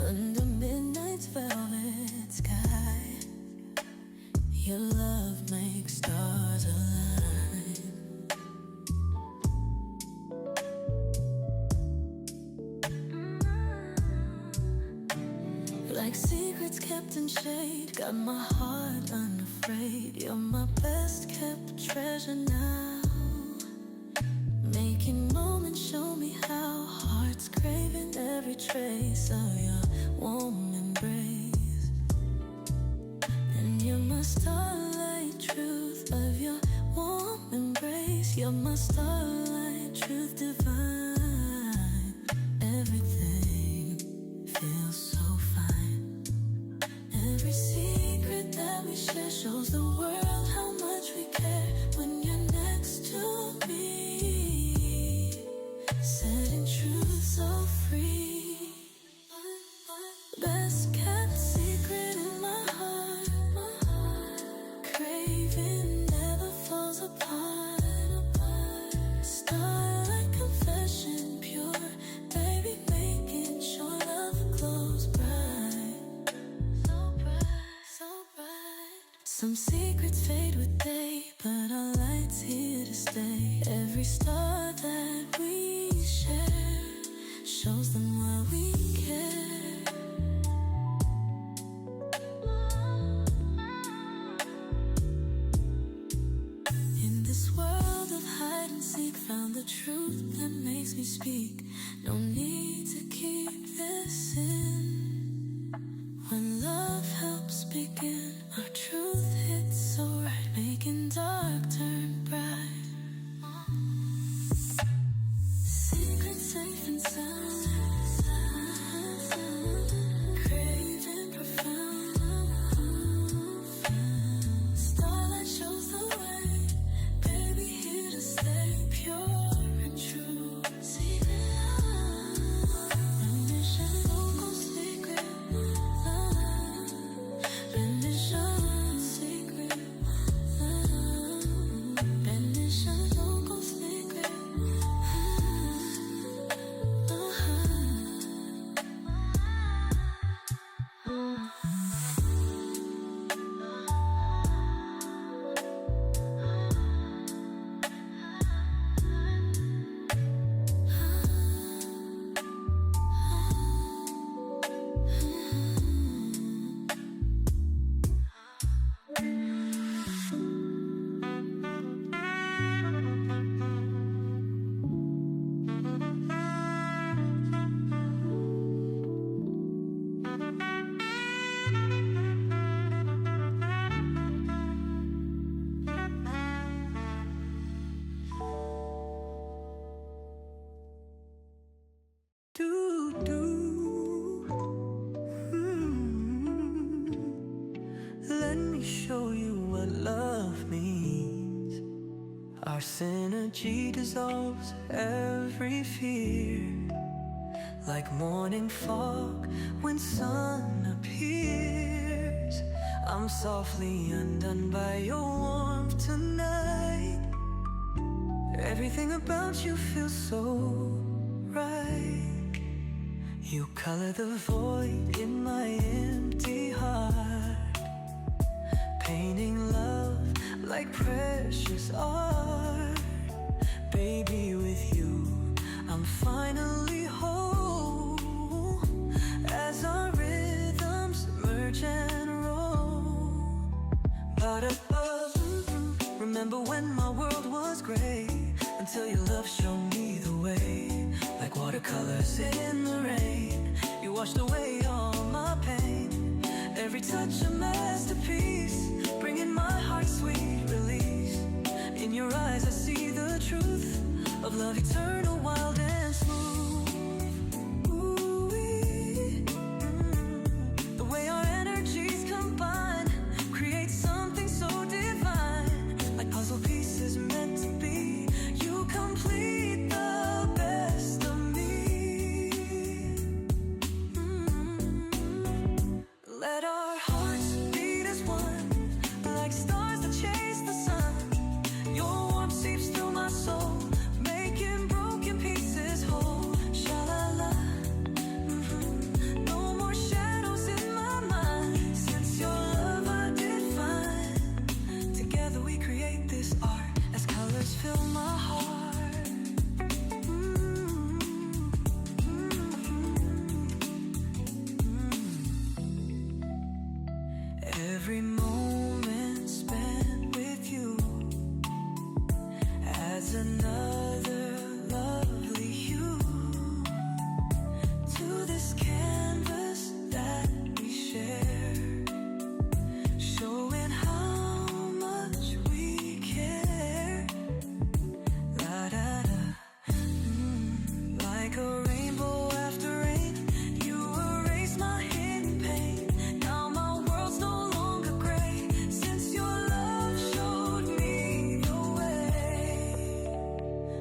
under midnight's velvet sky. Your love makes stars align. Like secrets kept in shade, got my heart unafraid. You're my best kept treasure now. Making moments show me how hearts craving every trace of your warm embrace. And you're my starlight, truth of your warm embrace. You're my starlight, truth divine. Everything feels so fine. Every secret that we share shows the world how much we care when you're next to me. Setting truth so free. Best kept secret in my heart. Craving never falls apart. Starlight confession pure. Baby making sure love glows bright. So bright, so bright. Some secrets fade with day, but our light's here to stay. Every star that we share shows them why we care. In this world of hide and seek, found the truth that makes me speak. No need to keep this in. When love helps begin, our truth hits so right, making dark turn bright. Secrets safe and sound, craving profound. Starlight shows the way, baby here to stay, pure and true. Secret love, remission, local secret love, remission, secret love, remission, local secret. Let me show you what love means. Our synergy dissolves every fear, like morning fog when sun appears. I'm softly undone by your warmth tonight. Everything about you feels so right. You color the void in my empty heart, painting love like precious art. Baby, with you I'm finally whole, as our rhythms merge and roll. But above, remember when my world was gray, until your love showed me the way. Like watercolors in the rain, you washed away all my pain. Every touch a masterpiece, bringing my heart sweet release. In your eyes I see the truth of love eternal, wild